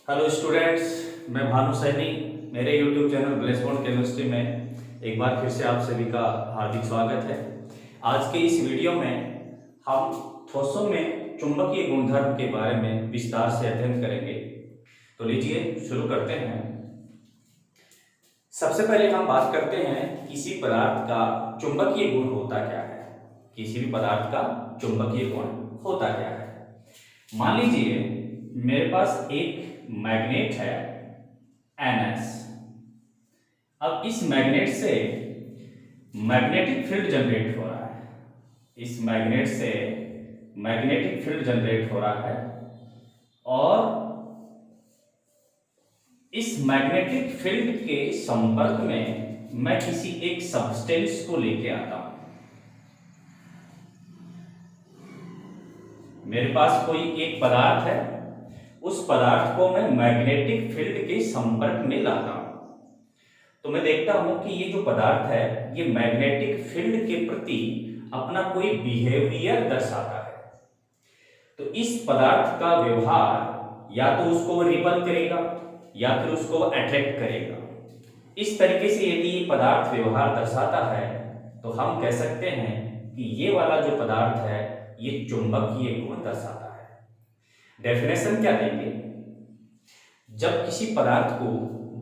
Hello students, मैं भानु सैनी। मेरे YouTube channel ब्लेसबॉर्न chemistry में एक बार फिर से आप सभी का हार्दिक स्वागत है। आज के इस वीडियो में हम ठोसों में चुंबकीय गुणधर्म के बारे में विस्तार से अध्ययन करेंगे। तो लीजिए शुरू करते हैं। सबसे पहले हम बात करते हैं किसी पदार्थ का चुंबकीय गुण होता क्या है। किसी भी पदार्थ का चुंबकीय गुण होता क्या है। मान लीजिए मेरे पास एक मैग्नेट है NS। अब इस मैग्नेट से मैग्नेटिक फील्ड जनरेट हो रहा है। इस मैग्नेट से मैग्नेटिक फील्ड जनरेट हो रहा है और इस मैग्नेटिक फील्ड के संपर्क में मैं किसी एक सब्सटेंस को लेके आता हूं। मेरे पास कोई एक पदार्थ है, उस पदार्थ को मैं मैग्नेटिक फील्ड के संपर्क में लाता हूं तो मैं देखता हूं कि ये जो पदार्थ है ये मैग्नेटिक फील्ड के प्रति अपना कोई बिहेवियर दर्शाता है। तो इस पदार्थ का व्यवहार या तो उसको रिपल करेगा या फिर उसको अट्रैक्ट करेगा। इस तरीके से यदि ये पदार्थ व्यवहार दर्शाता है तो हम कह सकते हैं कि ये वाला जो पदार्थ है ये चुंबकीय गुण दर्शाता है। डेफिनेशन क्या देंगे? जब किसी पदार्थ को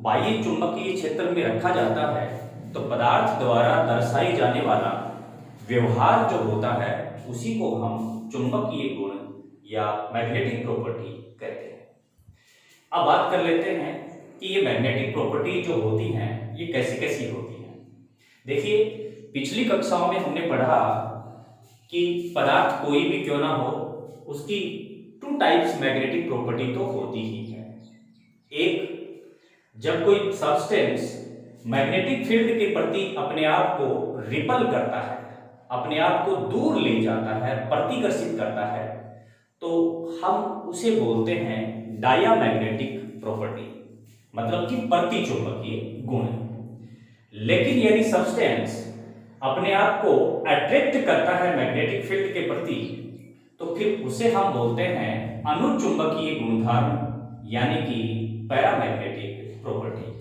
बाह्य चुंबकीय क्षेत्र में रखा जाता है तो पदार्थ द्वारा दर्शाई जाने वाला व्यवहार जो होता है उसी को हम चुंबकीय गुण या मैग्नेटिक प्रॉपर्टी कहते हैं। अब बात कर लेते हैं कि ये मैग्नेटिक प्रॉपर्टी जो होती हैं ये कैसी कैसी होती हैं। देखिए, पिछली कक्षाओं में हमने पढ़ा कि पदार्थ कोई भी क्यों ना हो उसकी टू टाइप्स मैग्नेटिक प्रॉपर्टी तो होती ही है। एक, जब कोई सब्सटेंस मैग्नेटिक फील्ड के प्रति अपने आप को रिपल करता है, अपने आप को दूर ले जाता है, प्रतिकर्षित करता है, तो हम उसे बोलते हैं डायामैग्नेटिक प्रॉपर्टी, मतलब कि प्रतिचुंबकीय गुण। लेकिन यदि सब्सटेंस अपने आप को अट्रैक्ट करता है मैग्नेटिक फील्ड के प्रति तो फिर उसे हम बोलते हैं अनुचुंबकीय गुणधर्म यानी कि पैरामैग्नेटिक प्रॉपर्टी।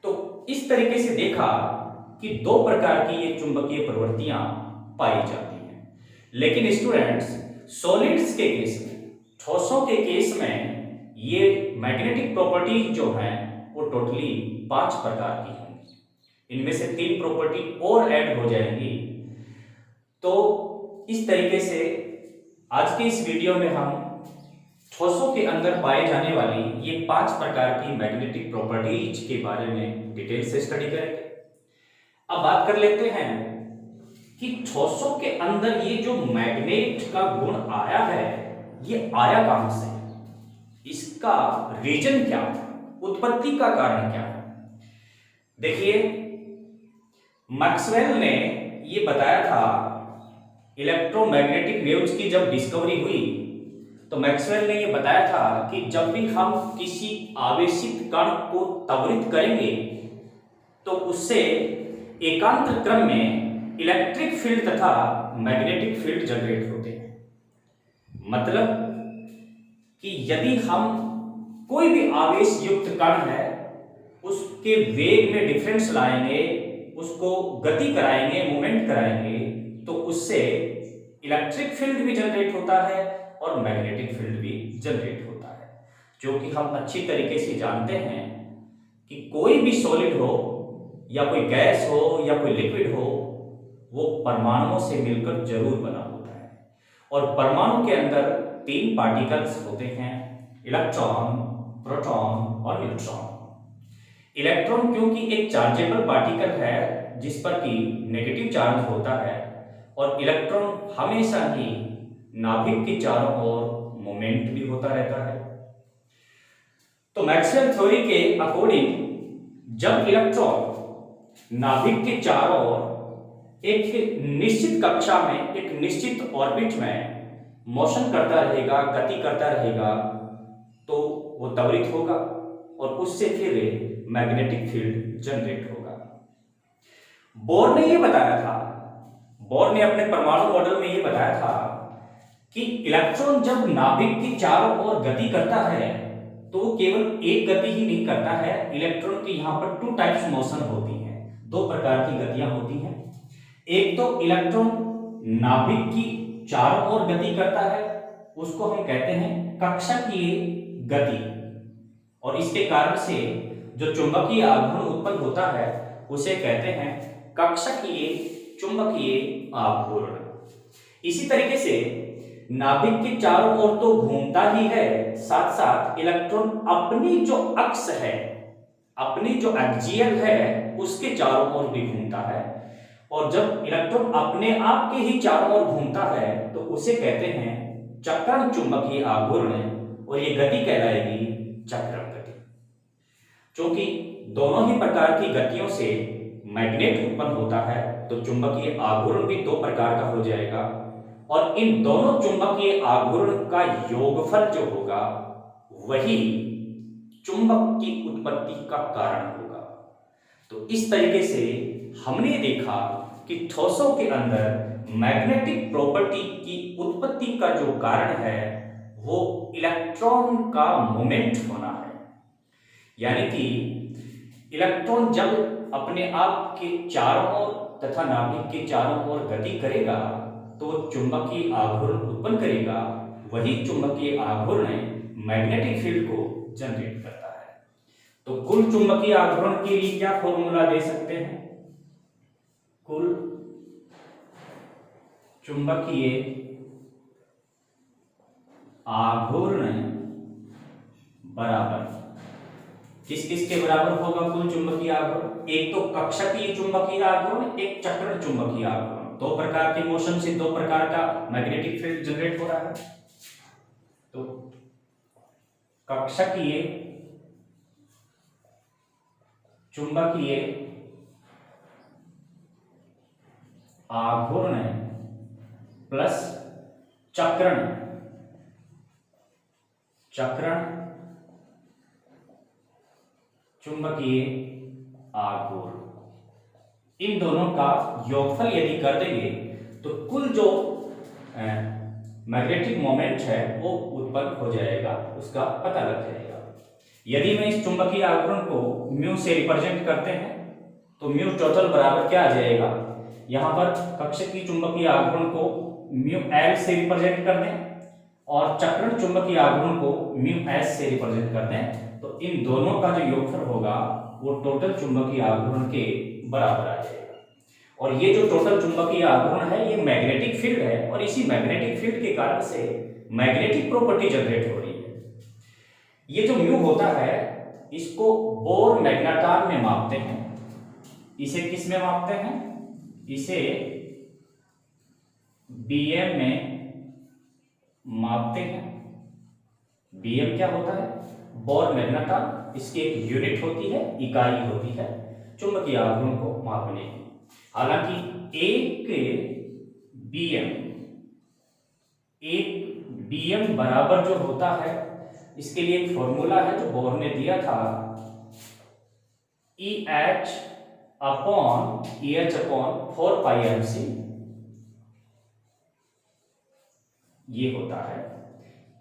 तो इस तरीके से देखा कि दो प्रकार की ये चुंबकीय प्रवृत्तियां पाई जाती हैं। लेकिन स्टूडेंट्स, सॉलिड्स के केस में, ठोसों के केस में ये मैग्नेटिक प्रॉपर्टी जो है वो टोटली 5 प्रकार की होंगी। इनमें से 3 प्रॉपर्टी और ऐड हो जाएंगी। तो इस तरीके से आज के इस वीडियो में हम ठोसों के अंदर पाए जाने वाली ये 5 प्रकार की मैग्नेटिक प्रॉपर्टीज के बारे में डिटेल से स्टडी करेंगे। अब बात कर लेते हैं कि ठोसों के अंदर ये जो मैग्नेट का गुण आया है ये आया कहां से, इसका रीजन क्या है, उत्पत्ति का कारण क्या है। देखिए, मैक्सवेल ने ये बताया था, इलेक्ट्रोमैग्नेटिक वेव्स की जब डिस्कवरी हुई तो मैक्सवेल ने ये बताया था कि जब भी हम किसी आवेशित कण को त्वरित करेंगे तो उससे एकांतर क्रम में इलेक्ट्रिक फील्ड तथा मैग्नेटिक फील्ड जनरेट होते हैं। मतलब कि यदि हम कोई भी आवेश युक्त कण है उसके वेग में डिफरेंस लाएंगे, उसको गति कराएंगे, मूवमेंट कराएंगे तो उससे इलेक्ट्रिक फील्ड भी जनरेट होता है और मैग्नेटिक फील्ड भी जनरेट होता है। जो कि हम अच्छी तरीके से जानते हैं कि कोई भी सॉलिड हो या कोई गैस हो या कोई लिक्विड हो वो परमाणुओं से मिलकर जरूर बना होता है। और परमाणु के अंदर 3 पार्टिकल्स होते हैं, इलेक्ट्रॉन, प्रोटॉन और न्यूट्रॉन। इलेक्ट्रॉन क्योंकि एक चार्जेबल पार्टिकल है जिस पर कि नेगेटिव चार्ज होता है और इलेक्ट्रॉन हमेशा ही नाभिक के चारों ओर मोमेंट भी होता रहता है। तो मैक्सवेल थ्योरी के अकॉर्डिंग जब इलेक्ट्रॉन नाभिक के चारों ओर एक निश्चित कक्षा में, एक निश्चित ऑर्बिट में मोशन करता रहेगा, गति करता रहेगा तो वो त्वरित होगा और उससे फिर मैग्नेटिक फील्ड जनरेट होगा। बोर ने ये बताया था, बोर ने अपने परमाणु मॉडल में ये बताया था कि इलेक्ट्रॉन जब नाभिक के चारों ओर गति करता है तो वो केवल एक गति ही नहीं करता है, इलेक्ट्रॉन की यहाँ पर 2 टाइप्स मोशन होती हैं, 2 प्रकार की गतियां होती हैं। एक तो इलेक्ट्रॉन नाभिक की चारों ओर गति करता है, उसको हम कहते हैं कक्षकीय गति, और इसके कारण से जो चुंबकीय आघूर्ण उत्पन्न होता है उसे कहते हैं कक्षकीय चुंबकीय आघूर्ण। इसी तरीके से नाभिक के चारों ओर तो घूमता ही है, साथ साथ इलेक्ट्रॉन अपनी जो अक्ष है, अपनी जो एक्सियल है उसके चारों ओर भी घूमता है, और जब इलेक्ट्रॉन अपने आप के ही चारों ओर घूमता है तो उसे कहते हैं चक्रण चुंबकीय आघूर्ण, और ये गति कहलाएगी चक्रण गति। क्योंकि दोनों ही प्रकार की गतियों से मैग्नेट उत्पन्न होता है तो चुंबकीय आघूर्ण भी 2 प्रकार का हो जाएगा, और इन दोनों चुंबकीय आघूर्ण का योगफल जो होगा वही चुंबक की उत्पत्ति का कारण होगा। तो इस तरीके से हमने देखा कि ठोसों के अंदर मैग्नेटिक प्रॉपर्टी की उत्पत्ति का जो कारण है वो इलेक्ट्रॉन का मोमेंट होना है, यानी कि इलेक्ट्रॉन जब अपने आप के चारों ओर तथा नाभिक के चारों ओर गति करेगा तो चुंबकीय आघूर्ण उत्पन्न करेगा, वही चुंबकीय आघूर्ण मैग्नेटिक फील्ड को जनरेट करता है। तो कुल चुंबकीय आघूर्ण के लिए क्या फॉर्मूला दे सकते हैं? कुल चुंबकीय आघूर्ण बराबर किस किस के बराबर होगा? कुल चुंबकीय आघूर्ण, एक तो कक्षकीय चुंबकीय आघूर्ण, एक चक्रण चुंबकीय आघूर्ण। 2 प्रकार के मोशन से 2 प्रकार का मैग्नेटिक फील्ड जनरेट हो रहा है। तो कक्षकीय चुंबकीय आघूर्ण प्लस चक्रण चुंबकीय आघूर्ण, इन दोनों का योगफल यदि कर देंगे तो कुल जो मैग्नेटिक मोमेंट है वो उत्पन्न हो जाएगा, उसका पता लग जाएगा। यदि मैं इस चुंबकीय आघूर्ण को म्यू से रिप्रेजेंट करते हैं तो म्यू टोटल बराबर क्या आ जाएगा? यहाँ पर कक्षकीय चुंबकीय आघूर्ण को म्यू एल से रिप्रेजेंट कर दें और चक्रण चुंबकीय आघूर्ण को म्यू एस से रिप्रेजेंट कर दें, तो इन दोनों का जो योगफल होगा वो टोटल चुंबकीय आघूर्ण के बराबर आ जाएगा। और ये जो टोटल चुंबकीय आघूर्ण है ये मैग्नेटिक फील्ड है, और इसी मैग्नेटिक फील्ड के कारण से मैग्नेटिक प्रॉपर्टी जनरेट हो रही है। ये जो म्यू होता है इसको बोर मैग्नेटार में मापते हैं। इसे किस में मापते हैं? इसे बीएम में मापते हैं। बीएम क्या होता है? Bore magnetar. इसकी एक यूनिट होती है, इकाई होती है चुंबकीय आघूर्ण को मापने की। हालांकि एक बीएम बराबर जो होता है इसके लिए एक फॉर्मूला है जो बोर ने दिया था, EH अपॉन 4πmc, ये होता है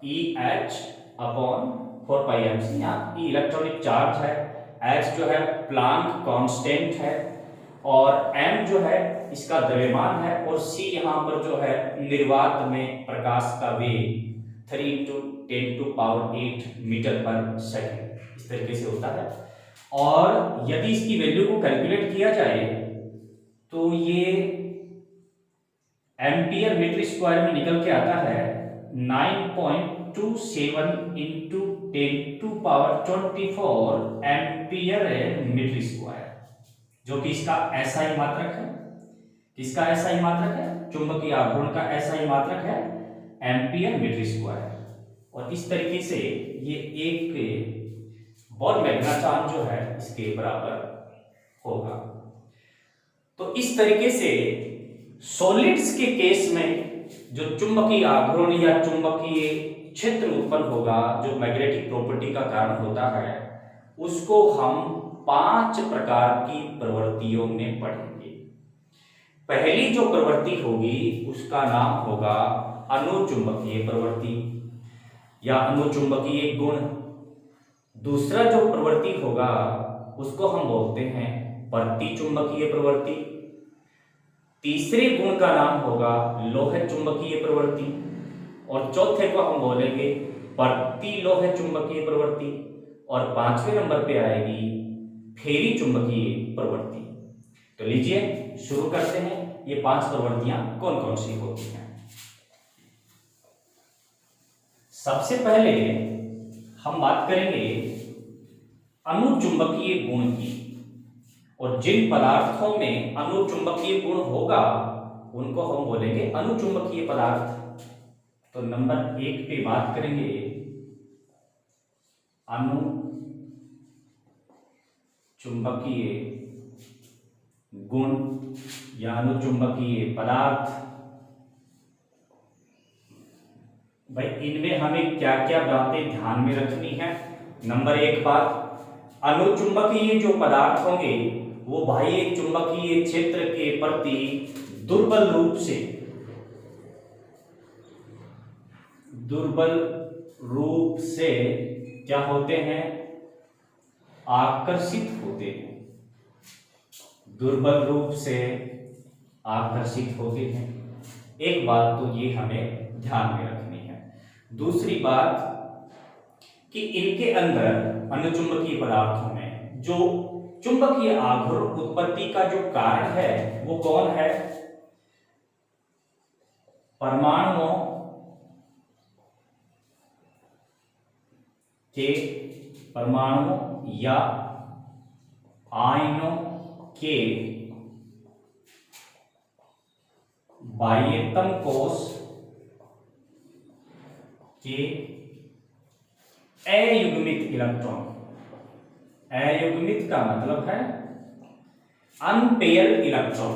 EH अपॉन 4πmc। यहाँ E इलेक्ट्रॉनिक चार्ज है, H जो है प्लांक कांस्टेंट है, और M जो है इसका द्रव्यमान है, और C यहाँ पर जो है निर्वात में प्रकाश का वेग 3 × 10⁸ मीटर पर सेकंड, इस तरीके से होता है। और यदि इसकी वैल्यू को कैलकुलेट किया जाए तो ये एम्पियर मीटर स्क्वायर में निकल के आता है 9.27 × 10⁻24 एम्पियर मीटर स्क्वायर, जो कि इसका SI मात्रक है। किसका SI मात्रक है? चुंबकीय आघूर्ण का SI मात्रक है एम्पियर मीटर स्क्वायर। और इस तरीके से ये एक बोर मैग्नेटार जो है इसके बराबर होगा। तो इस तरीके से सॉलिड्स के केस में जो चुंबकीय आघूर्ण या चुंबकीय क्षेत्र उत्पन्न होगा जो मैग्नेटिक प्रॉपर्टी का कारण होता है, उसको हम 5 प्रकार की प्रवृत्तियों में पढ़ेंगे। पहली जो प्रवृत्ति होगी उसका नाम होगा अनुचुंबकीय प्रवृत्ति या अनुचुंबकीय गुण। दूसरा जो प्रवृत्ति होगा उसको हम बोलते हैं प्रति चुंबकीय प्रवृत्ति। तीसरे गुण का नाम होगा लोह चुंबकीय प्रवृत्ति और चौथे को हम बोलेंगे प्रति लोह चुंबकीय प्रवृत्ति और पांचवें नंबर पे आएगी फेरी चुंबकीय प्रवृत्ति। तो लीजिए शुरू करते हैं, ये 5 प्रवृत्तियां कौन कौन सी होती हैं। सबसे पहले हम बात करेंगे अनुचुंबकीय गुण की, और जिन पदार्थों में अनुचुंबकीय गुण होगा उनको हम बोलेंगे अनुचुंबकीय पदार्थ। तो नंबर 1 पे बात करेंगे अनुचुंबकीय गुण या अनुचुंबकीय पदार्थ। भाई इनमें हमें क्या क्या बातें ध्यान में रखनी है। नंबर 1 बात, अनुचुंबकीय जो पदार्थ होंगे वो बाह्य चुंबकीय क्षेत्र के प्रति दुर्बल रूप से क्या होते हैं, आकर्षित होते हैं। दुर्बल रूप से आकर्षित होते हैं। एक बात तो ये हमें ध्यान में रखनी है। दूसरी बात कि इनके अंदर अनुचुंबकीय पदार्थों में जो चुंबकीय आघूर्ण उत्पत्ति का जो कारण है वो कौन है, परमाणुओं या आयनों के बाह्यतम कोश के अयुग्मित इलेक्ट्रॉन। अयुग्मित का मतलब है अनपेयर्ड इलेक्ट्रॉन।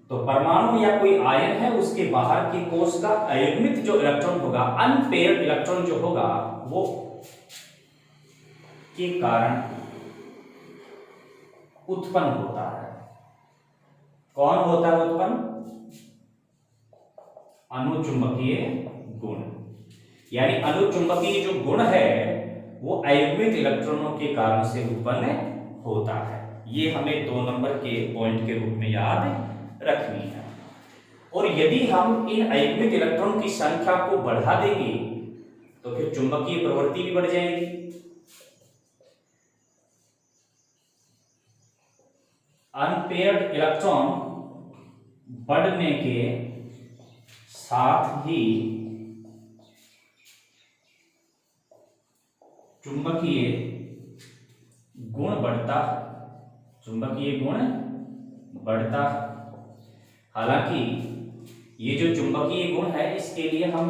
तो परमाणु या कोई आयन है उसके बाहर के कोश का अयुग्मित जो इलेक्ट्रॉन होगा, अनपेयर्ड इलेक्ट्रॉन जो होगा वो के कारण उत्पन्न होता है। कौन होता है उत्पन्न, अनुचुंबकीय गुण। यानी अनुचुंबकीय जो गुण है वो अयुग्मित इलेक्ट्रॉनों के कारण से उत्पन्न होता है। ये हमें 2 नंबर के पॉइंट के रूप में याद रखनी है। और यदि हम इन अयुग्मित इलेक्ट्रॉन की संख्या को बढ़ा देंगे तो फिर चुंबकीय प्रवृत्ति भी बढ़ जाएगी। अनपेयर्ड इलेक्ट्रॉन बढ़ने के साथ ही चुंबकीय गुण बढ़ता हालांकि ये जो चुंबकीय गुण है इसके लिए हम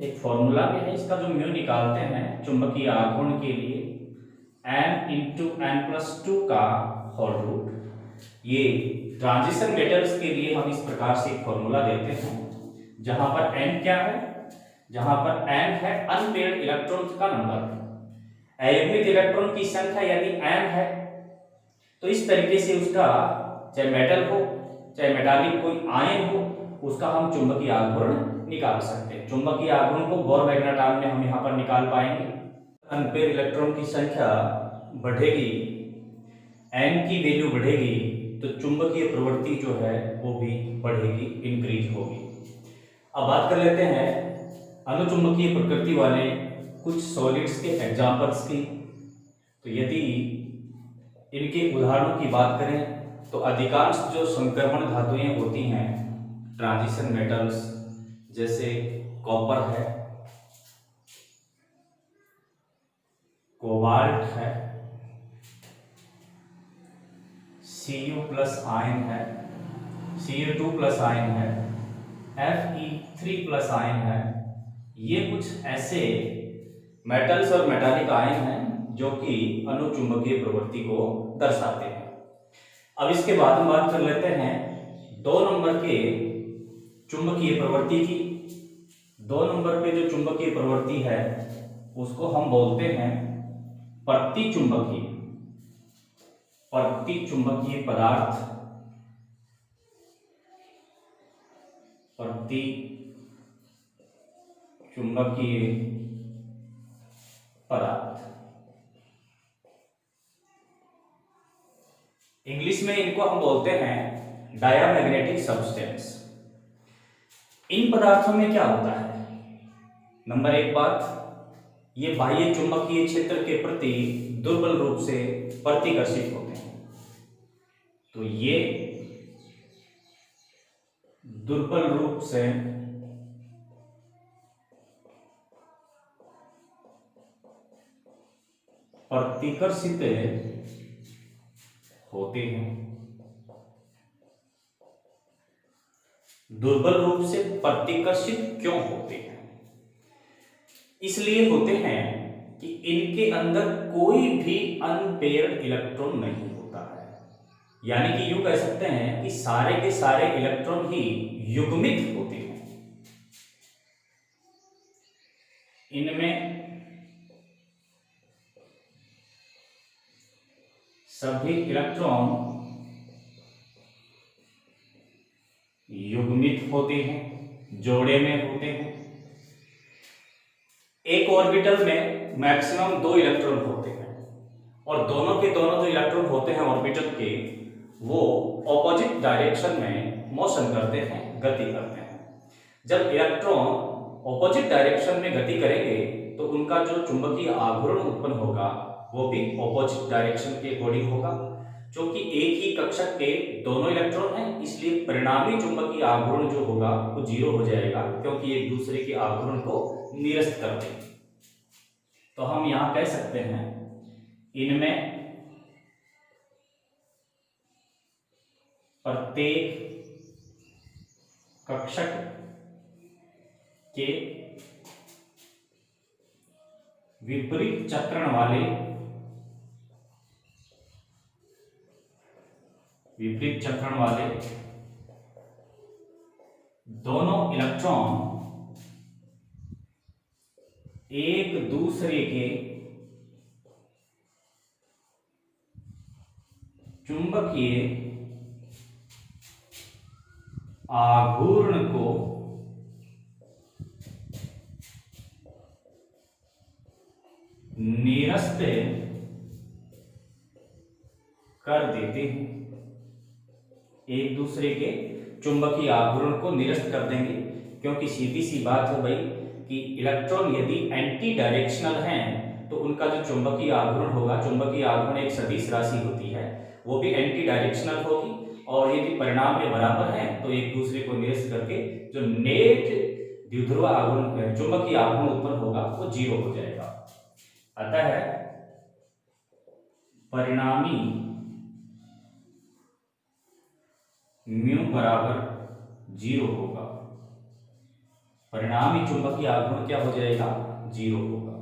एक फॉर्मूला भी है, इसका जो म्यू निकालते हैं चुंबकीय आघूर्ण के लिए n × n+2 का होल रूट। ये ट्रांजिशन मेटल्स के लिए हम इस प्रकार से एक फॉर्मूला देते हैं जहां पर n क्या है, जहां पर n है अनपेयर्ड इलेक्ट्रॉन्स का नंबर। अयुग्मित इलेक्ट्रॉन की संख्या यदि n है तो इस तरीके से उसका चाहे मेटल हो चाहे मेटालिक कोई आयन हो उसका हम चुंबकीय आघूर्ण निकाल सकते हैं। चुंबकीय आघूर्ण को बोर मैग्नेट्रॉन में हम यहाँ पर निकाल पाएंगे। अनपेयर इलेक्ट्रॉन की संख्या बढ़ेगी, n की वैल्यू बढ़ेगी तो चुंबकीय प्रवृत्ति जो है वो भी बढ़ेगी, इंक्रीज होगी। अब बात कर लेते हैं अनुचुंबकीय प्रकृति वाले कुछ सॉलिड्स के एग्जांपल्स की। तो यदि इनके उदाहरणों की बात करें तो अधिकांश जो संक्रमण धातुएं होती हैं, ट्रांजिशन मेटल्स जैसे कॉपर है, कोबाल्ट है, Cu+ आयन है, Cu2+ आयन है, Fe3+ आयन है। ये कुछ ऐसे मेटल्स और मेटालिक आयन हैं जो कि अनुचुंबकीय प्रवृत्ति को दर्शाते हैं। अब इसके बाद हम बात कर लेते हैं 2 नंबर के चुंबकीय प्रवृत्ति की। 2 नंबर पे जो चुंबकीय प्रवृत्ति है उसको हम बोलते हैं प्रति चुंबकीय पदार्थ। प्रति चुंबकीय पदार्थ इंग्लिश में इनको हम बोलते हैं डायामैग्नेटिक सब्सटेंस। इन पदार्थों में क्या होता है? नंबर एक बात, ये बाह्य चुंबकीय क्षेत्र के प्रति दुर्बल रूप से प्रतिकर्षित होते हैं। तो ये दुर्बल रूप से प्रतिकर्षित होते हैं। दुर्बल रूप से प्रतिकर्षित क्यों होते हैं? इसलिए होते हैं कि इनके अंदर कोई भी अनपेयर्ड इलेक्ट्रॉन नहीं होता है। यानी कि यूं कह सकते हैं कि सारे के सारे इलेक्ट्रॉन ही युग्मित होते हैं। इनमें सभी इलेक्ट्रॉन युग्मित होते हैं, जोड़े में होते हैं। एक ऑर्बिटल में मैक्सिमम 2 इलेक्ट्रॉन होते हैं और दोनों के दोनों जो इलेक्ट्रॉन होते हैं ऑर्बिटल के, वो ऑपोजिट डायरेक्शन में मोशन करते हैं, गति करते हैं। जब इलेक्ट्रॉन ऑपोजिट डायरेक्शन में गति करेंगे तो उनका जो चुंबकीय आवरण उत्पन्न होगा वो भी ऑपोजिट डायरेक्शन के अकॉर्डिंग होगा। क्योंकि एक ही कक्षक के दोनों इलेक्ट्रॉन हैं, इसलिए परिणामी चुंबकीय आवरण जो होगा वो 0 हो जाएगा, क्योंकि एक दूसरे के आवरण को निरस्त कर देंगे। तो हम यहां कह सकते हैं इनमें प्रत्येक कक्षक के विपरीत चक्रण वाले दोनों इलेक्ट्रॉन एक दूसरे के चुंबकीय आघूर्ण को निरस्त कर देते हैं। एक दूसरे के चुंबकीय आघूर्ण को निरस्त कर देंगे, क्योंकि सीधी सी बात है भाई कि इलेक्ट्रॉन यदि एंटी डायरेक्शनल हैं तो उनका जो चुंबकीय आघूर्ण होगा, चुंबकीय आघूर्ण एक सदिश राशि होती है, वो भी एंटी डायरेक्शनल होगी। और यदि परिणाम में बराबर हैं तो एक दूसरे को निरस्त करके जो नेट द्विध्रुव आघूर्ण चुंबकीय आघूर्ण उत्पन्न होगा वो 0 हो जाएगा। अतः परिणामी म्यू बराबर 0 होगा। परिणामी चुंबकीय आघूर्ण क्या हो जाएगा? 0 होगा।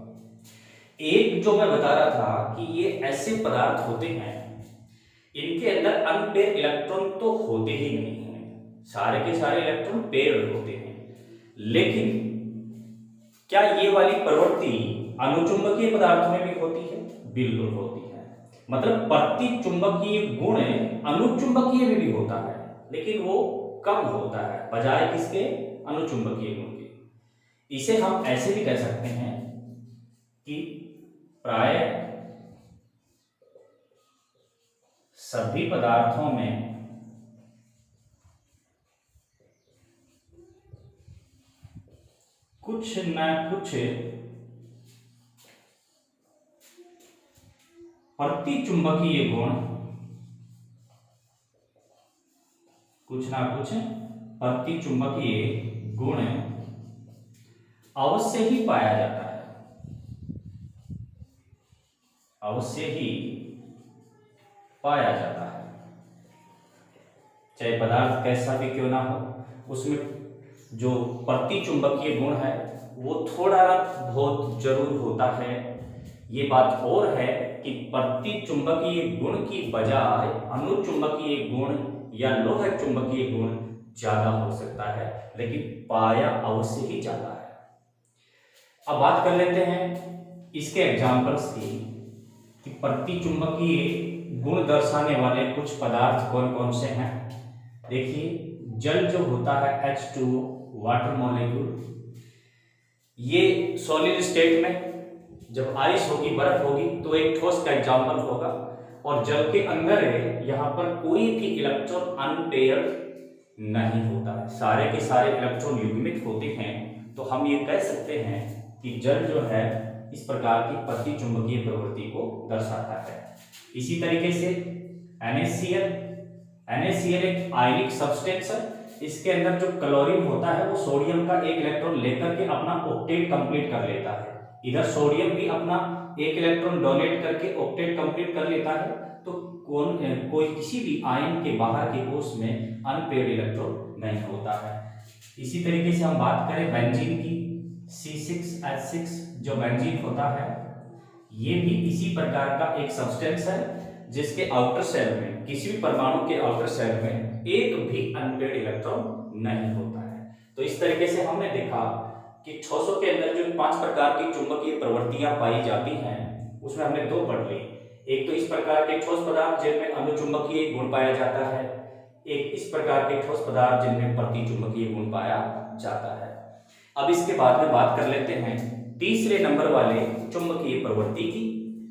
एक जो मैं बता रहा था कि ये ऐसे पदार्थ होते हैं, इनके अंदर अनपेयर इलेक्ट्रॉन तो होते ही नहीं हैं, सारे के सारे इलेक्ट्रॉन पेयर्ड होते हैं। लेकिन क्या ये वाली प्रवृत्ति अनुचुंबकीय पदार्थों में भी होती है? बिल्कुल होती है। मतलब प्रतिचुंबकीय गुण अनुचुंबकीय में भी होता है, लेकिन वो कम होता है बजाय किसके? अनुचुंबकीय गुण के। इसे हम ऐसे भी कह सकते हैं कि प्राय सभी पदार्थों में कुछ न कुछ प्रतिचुंबकीय गुण, कुछ ना कुछ प्रतिचुंबकीय गुण अवश्य ही पाया जाता है, अवश्य ही पाया जाता है। चाहे पदार्थ कैसा भी क्यों ना हो, उसमें जो प्रतिचुंबकीय गुण है वो थोड़ा बहुत जरूर होता है। ये बात और है कि प्रतिचुंबकीय गुण की बजाय अनुचुंबकीय गुण या लोह चुंबकीय गुण ज्यादा हो सकता है, लेकिन पाया अवश्य ही जाता है। अब बात कर लेते हैं इसके एग्जाम्पल्स की कि प्रतिचुंबकीय गुण दर्शाने वाले कुछ पदार्थ कौन कौन से हैं। देखिए, जल जो होता है H2O वाटर मॉलिक्यूल, ये सॉलिड स्टेट में जब आइस होगी, बर्फ होगी, तो एक ठोस का एग्जाम्पल होगा। और जल के अंदर यहाँ पर कोई भी इलेक्ट्रॉन अनपेयर्ड नहीं होता है, सारे के सारे इलेक्ट्रॉन युग्मित होते हैं। तो हम ये कह सकते हैं कि जल जो है इस प्रकार की प्रतिचुंबकीय प्रवृत्ति को दर्शाता है। इसी तरीके से NaCl एक आयनिक सब्सटेंस है। इसके अंदर जो क्लोरीन होता है वो सोडियम का एक इलेक्ट्रॉन लेकर के अपना ऑक्टेट कंप्लीट कर लेता है। इधर सोडियम भी अपना एक इलेक्ट्रॉन डोनेट करके ऑक्टेट कंप्लीट कर लेता है। तो कोई किसी भी आयन के बाहर के कोष में अनपेयर्ड इलेक्ट्रॉन नहीं होता है। इसी तरीके से हम बात करें बेंजीन की, C6H6 जो बेंजीन होता है ये भी इसी प्रकार का एक सब्सटेंस है जिसके आउटर सेल में, किसी भी परमाणु के आउटर सेल में एक भी अनपेयर्ड इलेक्ट्रॉन नहीं होता है। तो इस तरीके से हमने देखा कि 600 के अंदर जो 5 प्रकार की चुंबकीय प्रवृत्तियां पाई जाती हैं उसमें हमने 2 पढ़ ली। एक तो इस प्रकार के ठोस पदार्थ जिनमें अनुचुंबकीय गुण पाया जाता है, एक इस प्रकार के ठोस पदार्थ जिनमें प्रतिचुंबकीय गुण पाया जाता है। अब इसके बाद में बात कर लेते हैं तीसरे नंबर वाले चुंबकीय प्रवृत्ति की,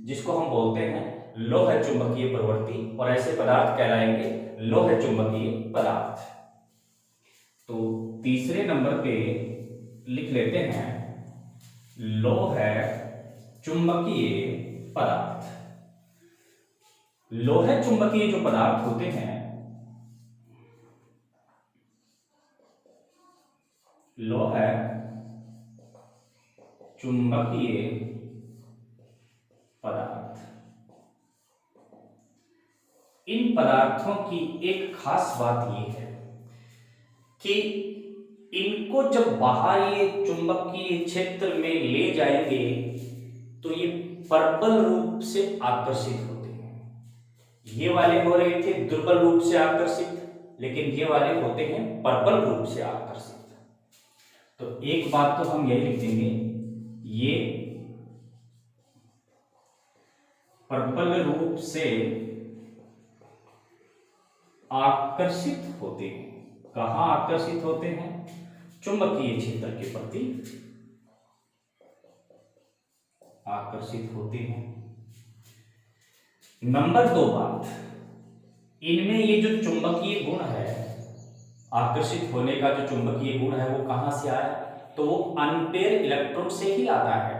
जिसको हम बोलते हैं लौह चुंबकीय प्रवृत्ति, और ऐसे पदार्थ कहलाएंगे लौह चुंबकीय पदार्थ। तो तीसरे नंबर पे लिख लेते हैं लौह चुंबकीय पदार्थ। लौह चुंबकीय जो पदार्थ होते हैं, लौह चुंबकीय पदार्थ, इन पदार्थों की एक खास बात यह है कि इनको जब बाह्य चुंबकीय क्षेत्र में ले जाएंगे तो ये प्रबल रूप से आकर्षित होते हैं। ये वाले हो रहे थे दुर्बल रूप से आकर्षित, लेकिन ये वाले होते हैं प्रबल रूप से आकर्षित। तो एक बात तो हम यही लिख देंगे, ये प्रबल रूप से आकर्षित होते हैं। कहां आकर्षित होते हैं? चुंबकीय क्षेत्र के प्रति आकर्षित होते हैं। नंबर 2 बात, इनमें ये जो चुंबकीय गुण है, आकर्षित होने का जो चुंबकीय गुण है वो कहां से आया? तो वो अनपेयर इलेक्ट्रॉन से ही आता है।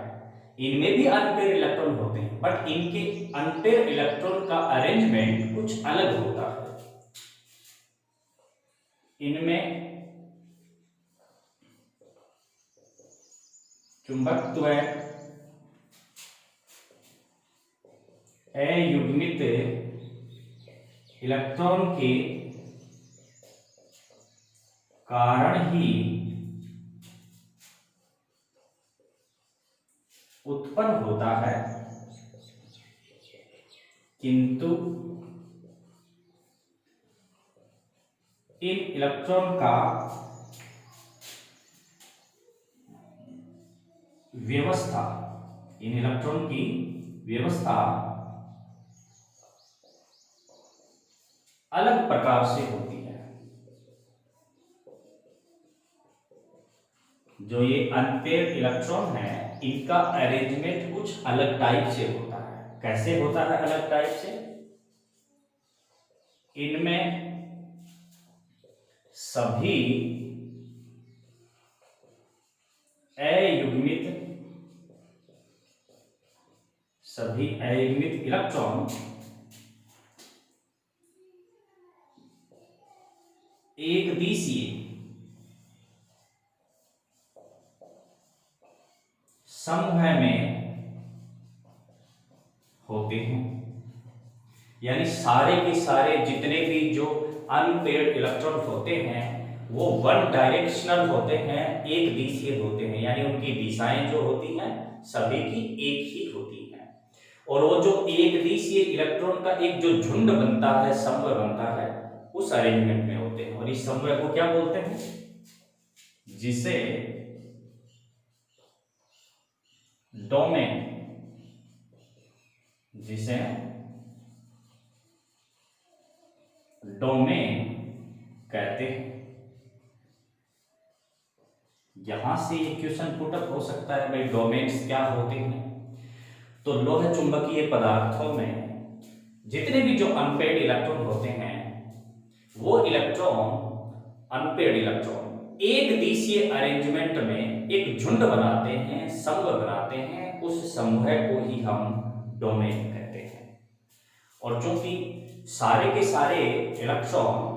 इनमें भी अनपेयर इलेक्ट्रॉन होते हैं, बट इनके अनपेयर इलेक्ट्रॉन का अरेंजमेंट कुछ अलग होता है। इनमें चुंबकत्व अयुग्मित इलेक्ट्रॉन के कारण ही उत्पन्न होता है, किंतु इन इलेक्ट्रॉन का व्यवस्था, इन इलेक्ट्रॉन की व्यवस्था अलग प्रकार से होती है। जो ये अनपेयर्ड इलेक्ट्रॉन है इनका अरेंजमेंट कुछ अलग टाइप से होता है। कैसे होता है अलग टाइप से? इनमें सभी अयुग्मित इलेक्ट्रॉन एक दिशीय समूह में होते हैं। यानी सारे के सारे जितने भी जो अनपेयर्ड इलेक्ट्रॉन होते हैं वो वन डायरेक्शनल होते हैं, एक दिशीय होते हैं। यानी उनकी दिशाएं जो होती हैं सभी की एक ही होती हैं। और वो जो एक दिशीय इलेक्ट्रॉन का एक जो झुंड बनता है, समूह बनता है, उस अरेंजमेंट में होते हैं। और इस समूह को क्या बोलते हैं? जिसे डोमेन, जिसे डोमेन कहते हैं। यहां से ये क्वेश्चन पुटअप हो सकता है, भाई डोमेन्स क्या होते हैं? तो लौह चुंबकीय पदार्थों में जितने भी जो अनपेयर्ड इलेक्ट्रॉन होते हैं वो इलेक्ट्रॉन अनपेयर्ड इलेक्ट्रॉन एक दिशीय अरेंजमेंट में एक झुंड बनाते हैं, समूह बनाते हैं। उस समूह को ही हम डोमेन कहते हैं। और चूंकि सारे के सारे इलेक्ट्रॉन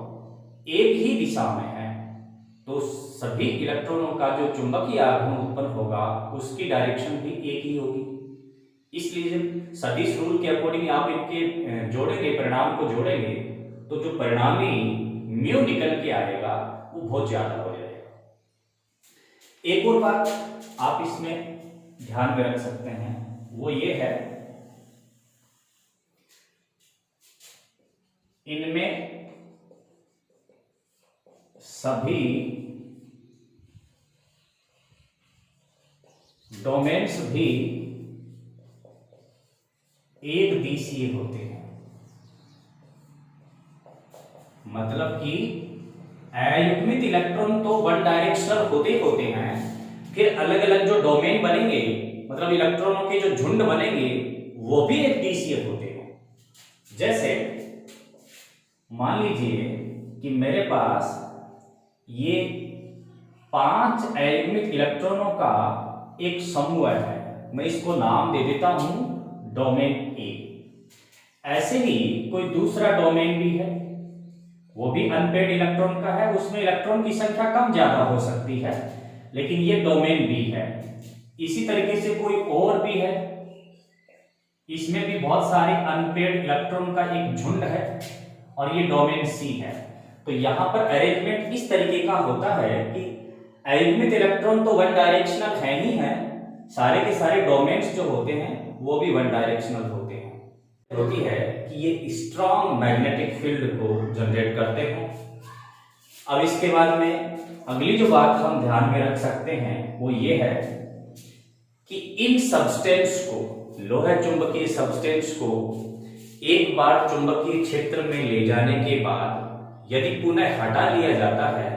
एक ही दिशा में है तो सभी इलेक्ट्रॉनों का जो चुंबकीय आघूर्ण उत्पन्न होगा उसकी डायरेक्शन भी एक ही होगी। इसलिए जब सदिश रूल के अकॉर्डिंग आप इनके जोड़ेंगे, परिणाम को जोड़ेंगे, तो जो परिणामी म्यू निकल के आएगा वो बहुत ज्यादा हो जाएगा। एक और बात आप इसमें ध्यान में रख सकते हैं, वो ये है इनमें सभी डोमेन्स भी एक दिशीय होते हैं। मतलब कि अयुग्मित इलेक्ट्रॉन तो वन डायरेक्शनल होते हैं, फिर अलग अलग जो डोमेन बनेंगे, मतलब इलेक्ट्रॉनों के जो झुंड बनेंगे वो भी एक दिशीय होते हैं। जैसे मान लीजिए कि मेरे पास ये 5 अयुग्मित इलेक्ट्रॉनों का एक समूह है, मैं इसको नाम दे देता हूं डोमेन ए। ऐसे ही कोई दूसरा डोमेन भी है, वो भी अनपेयर्ड इलेक्ट्रॉन का है, उसमें इलेक्ट्रॉन की संख्या कम ज्यादा हो सकती है, लेकिन ये डोमेन बी है। इसी तरीके से कोई और भी है, इसमें भी बहुत सारे अनपेयर्ड इलेक्ट्रॉन का एक झुंड है और ये डोमेन सी है। तो यहां पर अरेंजमेंट इस तरीके का होता है कि अयुग्मित इलेक्ट्रॉन तो वन डायरेक्शनल है ही है, सारे के सारे डोमेन्स जो होते हैं वो भी वन डायरेक्शनल होते हैं। होती है कि ये स्ट्रॉन्ग मैग्नेटिक फील्ड को जनरेट करते हैं। अब इसके बाद में अगली जो बात हम ध्यान में रख सकते हैं वो ये है कि इन सब्सटेंस को, लोहा चुंबकीय सब्सटेंस को एक बार चुंबकीय क्षेत्र में ले जाने के बाद यदि पुनः हटा लिया जाता है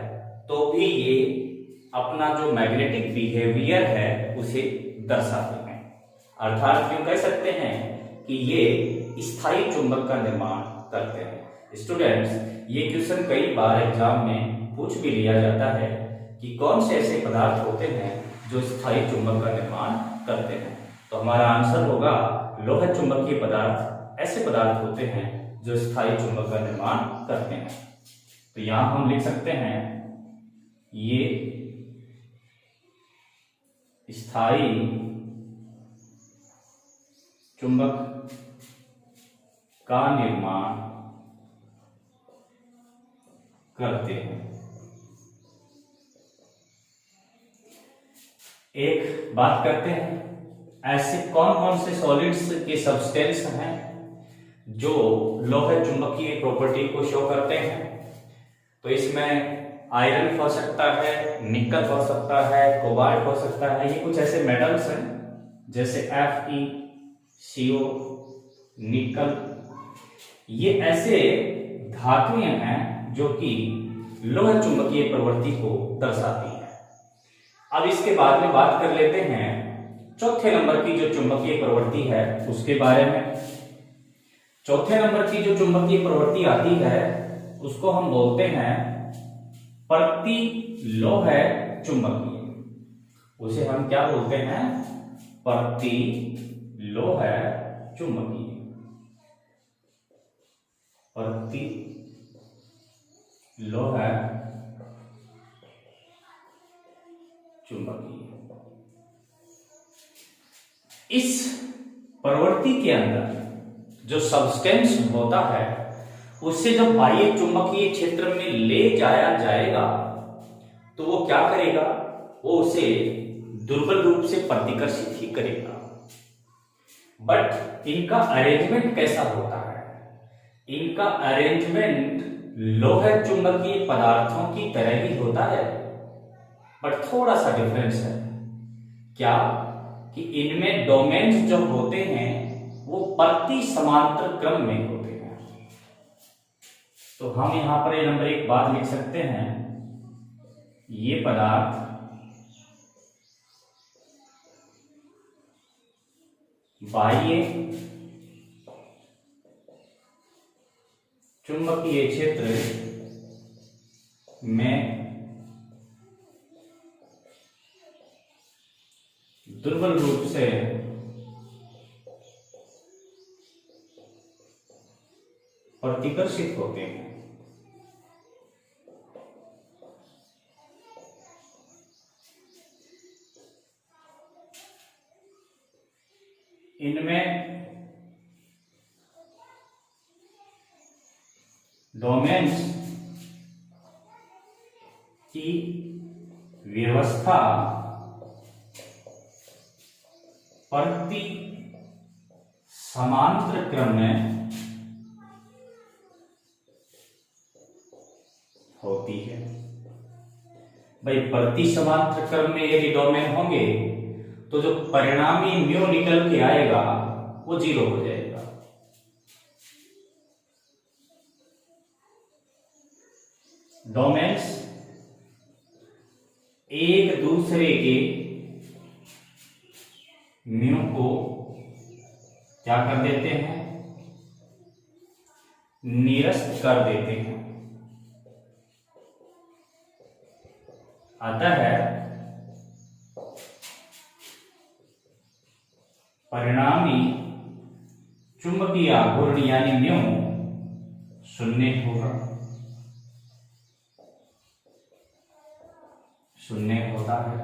तो भी ये अपना जो मैग्नेटिक बिहेवियर है उसे दर्शाते हैं। अर्थात क्यों कह सकते हैं कि ये स्थायी चुंबक का निर्माण करते हैं। स्टूडेंट्स, ये क्वेश्चन कई बार एग्जाम में पूछ भी लिया जाता है कि कौन से ऐसे पदार्थ होते हैं जो स्थायी चुंबक का निर्माण करते हैं। तो हमारा आंसर होगा लोह चुंबकीय पदार्थ ऐसे पदार्थ होते हैं जो स्थायी चुंबक का निर्माण करते हैं। तो यहां हम लिख सकते हैं ये स्थायी चुंबक का निर्माण करते हैं। एक बात करते हैं, ऐसे कौन कौन से सॉलिड्स के सब्सटेंस हैं जो लोह चुंबकीय प्रॉपर्टी को शो करते हैं। तो इसमें आयरन हो सकता है, निकल हो सकता है, कोबाल्ट हो सकता है। ये कुछ ऐसे मेटल्स हैं जैसे FeCO, निकल, ये ऐसे धातुएं हैं जो कि लोह चुंबकीय प्रवृत्ति को दर्शाती है। अब इसके बाद में बात कर लेते हैं चौथे नंबर की जो चुंबकीय प्रवृत्ति है उसके बारे में। चौथे नंबर की जो चुंबकीय प्रवृत्ति आती है उसको हम बोलते हैं प्रतिलोह चुंबकीय। उसे हम क्या बोलते हैं? प्रतिलोह चुंबकीय। प्रतिलोह चुंबकीय। इस प्रवृत्ति के अंदर जो सब्सटेंस होता है उससे जब बाह्य चुंबकीय क्षेत्र में ले जाया जाएगा तो वो क्या करेगा? वो उसे दुर्बल रूप से प्रतिकर्षित ही करेगा। बट इनका अरेंजमेंट कैसा होता है? इनका अरेंजमेंट लोह चुंबकीय पदार्थों की तरह ही होता है, बट थोड़ा सा डिफरेंस है। क्या? कि इनमें डोमेन्स जो होते हैं वो प्रति समांतर क्रम में होते हैं। तो हम यहां पर ये नंबर एक बात लिख सकते हैं, ये पदार्थ बाह्य चुंबकीय क्षेत्र में दुर्बल रूप से प्रतिकर्षित होते हैं। इनमें डोमेन्स की व्यवस्था प्रति समांतर क्रम में होती है। भाई प्रति समांतर क्रम में यदि डोमेन होंगे तो जो परिणामी म्यू निकल के आएगा वो 0 हो जाएगा। डोमेन्स एक दूसरे के म्यू को क्या कर देते हैं, निरस्त कर देते हैं। अतः परिणामी चुंबकीय आघूर्ण यानी म्यू 0 होगा, 0 होता है।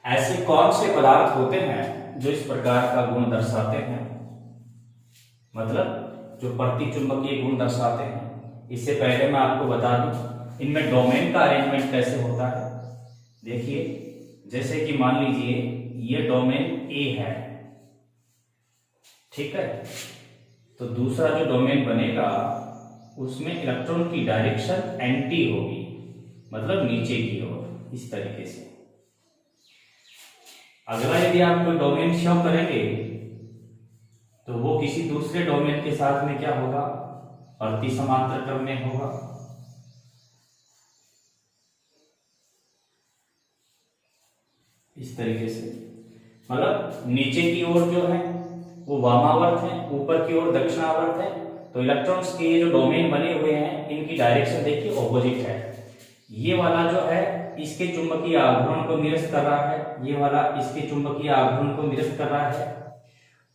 ऐसे कौन से पदार्थ होते हैं जो इस प्रकार का गुण दर्शाते हैं, मतलब जो प्रतिचुंबकीय गुण दर्शाते हैं। इससे पहले मैं आपको बता दूं इनमें डोमेन का अरेंजमेंट कैसे होता है। देखिए, जैसे कि मान लीजिए ये डोमेन ए है, ठीक है, तो दूसरा जो डोमेन बनेगा उसमें इलेक्ट्रॉन की डायरेक्शन एंटी होगी, मतलब नीचे की ओर, इस तरीके से। अगला यदि आप कोई डोमेन शो करेंगे तो वो किसी दूसरे डोमेन के साथ में क्या होगा, प्रति समांतर क्रम में होगा। इस तरीके से, मतलब नीचे की ओर जो है वो वामावर्त है, ऊपर की ओर दक्षिणावर्त है। तो इलेक्ट्रॉन्स के ये जो डोमेन बने हुए हैं इनकी डायरेक्शन देखिए ऑपोजिट है। ये वाला जो है इसके चुंबकीय आघूर्ण को निरस्त कर रहा है, ये वाला इसके चुंबकीय आघूर्ण को निरस्त कर रहा है।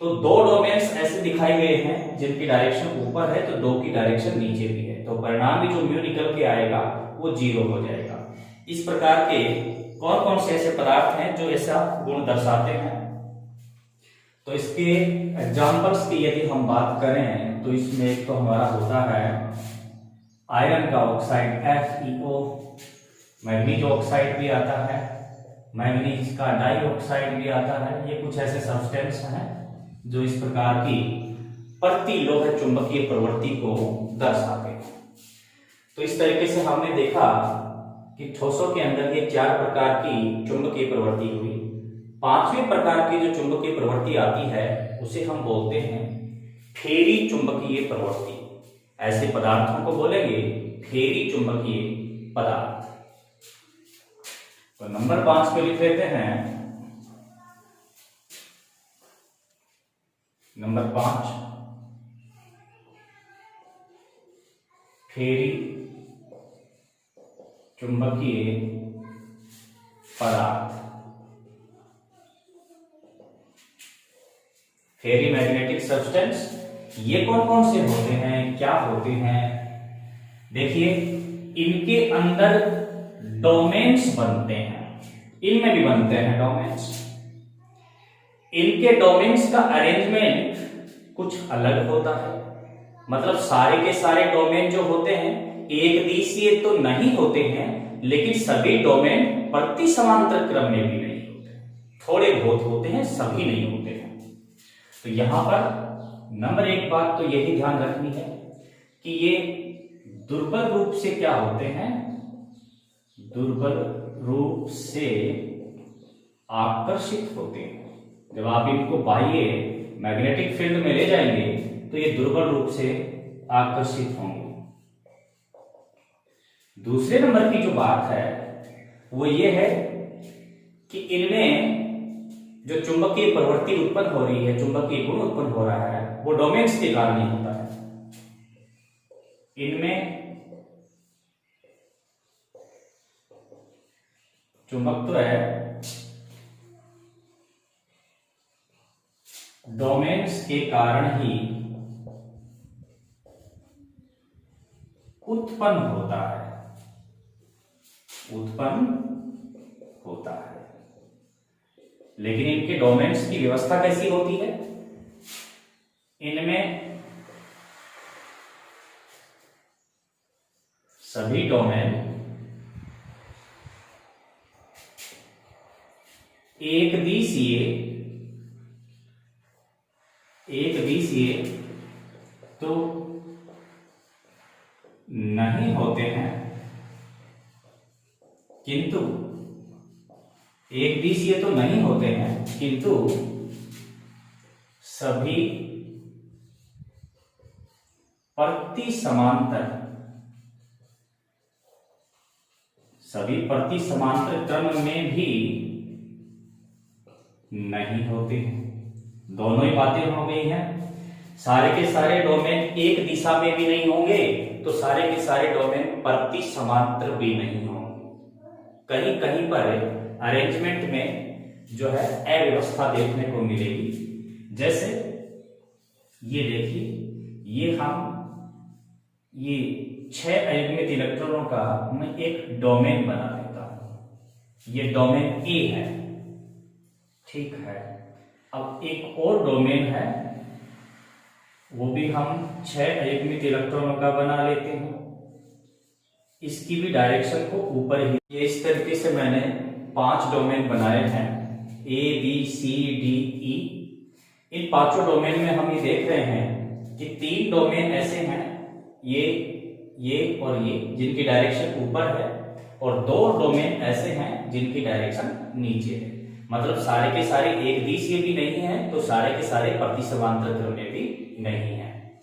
तो दो डोमेन्स ऐसे दिखाए गए हैं जिनकी डायरेक्शन ऊपर है, तो दो की डायरेक्शन नीचे भी है। तो परिणामी जो म्यू निकल के आएगा वो 0 हो जाएगा। इस प्रकार के कौन कौन से ऐसे पदार्थ हैं जो ऐसा गुण दर्शाते हैं। तो इसके एग्जाम्पल्स की यदि हम बात करें तो इसमें एक तो हमारा होता है आयरन का ऑक्साइड FeO, मैग्नीज ऑक्साइड भी आता है, मैग्नीज का डाइऑक्साइड भी आता है। ये कुछ ऐसे सब्सटेंस हैं जो इस प्रकार की प्रतिलोह चुंबकीय प्रवृत्ति को दर्शाते हैं। तो इस तरीके से हमने देखा कि ठोसों के अंदर ये 4 प्रकार की चुंबकीय प्रवृत्ति हुई। 5वें प्रकार की जो चुंबकीय प्रवृत्ति आती है उसे हम बोलते हैं फेरी चुंबकीय प्रवृत्ति। ऐसे पदार्थों को बोलेंगे फेरी चुंबकीय पदार्थ। तो नंबर 5 पे लिख लेते हैं, नंबर 5 फेरी चुंबकीय पदार्थ, फेरी मैग्नेटिक सब्सटेंस। ये कौन कौन से होते हैं, क्या होते हैं? देखिए, इनके अंदर डोमेन्स बनते हैं, इनमें भी बनते हैं डोमेन्स। इनके डोमेन्स का अरेंजमेंट कुछ अलग होता है, मतलब सारे के सारे डोमेन जो होते हैं एक दिशीय तो नहीं होते हैं, लेकिन सभी डोमेन प्रति समांतर क्रम में भी नहीं होते, थोड़े बहुत होते हैं, सभी नहीं होते हैं। तो यहां पर नंबर 1 बात तो यही ध्यान रखनी है कि ये दुर्बल रूप से क्या होते हैं, दुर्बल रूप से आकर्षित होते हैं। जब आप इनको बाह्य मैग्नेटिक फील्ड में ले जाएंगे तो ये दुर्बल रूप से आकर्षित होंगे। दूसरे नंबर की जो बात है वो ये है कि इनमें जो चुंबकीय प्रवृत्ति उत्पन्न हो रही है, चुंबकीय गुण उत्पन्न हो रहा है, वो डोमेन्स के कारण ही होता है। इनमें चुंबकत्व है डोमेन्स के कारण ही उत्पन्न होता है। लेकिन इनके डोमेन्स की व्यवस्था कैसी होती है? इनमें सभी डोमेन एक दिशीय तो नहीं होते हैं, किंतु एक दिशीय तो नहीं होते हैं, किंतु सभी प्रति समांतर क्रम में भी नहीं होते हैं। दोनों ही बातें हो गई हैं। सारे के सारे डोमेन एक दिशा में भी नहीं होंगे, तो सारे के सारे डोमेन प्रति समांतर भी नहीं होंगे। कहीं कहीं पर अरेंजमेंट में जो है अव्यवस्था देखने को मिलेगी। जैसे ये देखिए, ये 6 अयुग्मित इलेक्ट्रॉनों का मैं एक डोमेन बना देता हूं। ये डोमेन ए है, ठीक है। अब एक और डोमेन है, वो भी हम 6 अयुग्मित इलेक्ट्रॉनों का बना लेते हैं। इसकी भी डायरेक्शन को ऊपर ही, ये इस तरीके से मैंने 5 डोमेन बनाए हैं, A B C D E. इन 5 डोमेन में हम ये देख रहे हैं कि 3 डोमेन ऐसे हैं, ये और ये, जिनकी डायरेक्शन ऊपर है, और 2 डोमेन ऐसे हैं जिनकी डायरेक्शन नीचे है। मतलब सारे के सारे एक दिशीय भी नहीं है, तो सारे के सारे प्रति समांतर क्रम में भी नहीं है।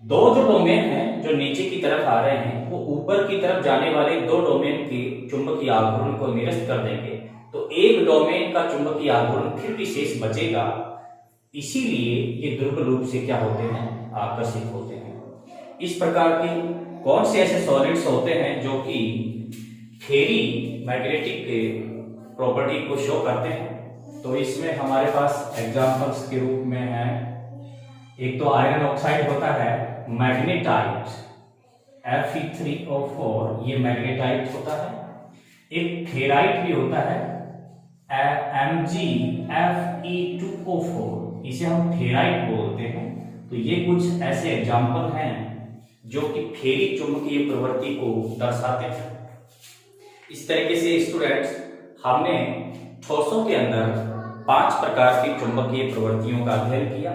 2 जो डोमेन हैं जो नीचे की तरफ आ रहे हैं, वो ऊपर की तरफ जाने वाले 2 डोमेन के चुंबकीय आघूर्ण को निरस्त कर देंगे, तो एक डोमेन का चुंबकीय आघूर्ण फिर भी शेष बचेगा। इसीलिए ये ध्रुव रूप से क्या होते हैं? आकर्षित होते हैं। इस प्रकार के कौन से ऐसे सॉलिड्स होते हैं जो कि फेरी मैग्नेटिक के प्रॉपर्टी को शो करते हैं? तो इसमें हमारे पास एग्जांपल्स के रूप में है, एक तो आयरन ऑक्साइड होता है मैग्नेटाइट, Fe3O4, ये मैग्नेटाइट होता है। एक फेराइट भी होता है MgFe2O4, इसे हम फेराइट बोलते हैं। तो ये कुछ ऐसे एग्जाम्पल हैं जो कि फेरी चुंबकीय प्रवृत्ति को दर्शाते हैं। इस तरीके से स्टूडेंट्स, हमने ठोसों के अंदर 5 प्रकार की चुंबकीय प्रवृत्तियों का अध्ययन किया।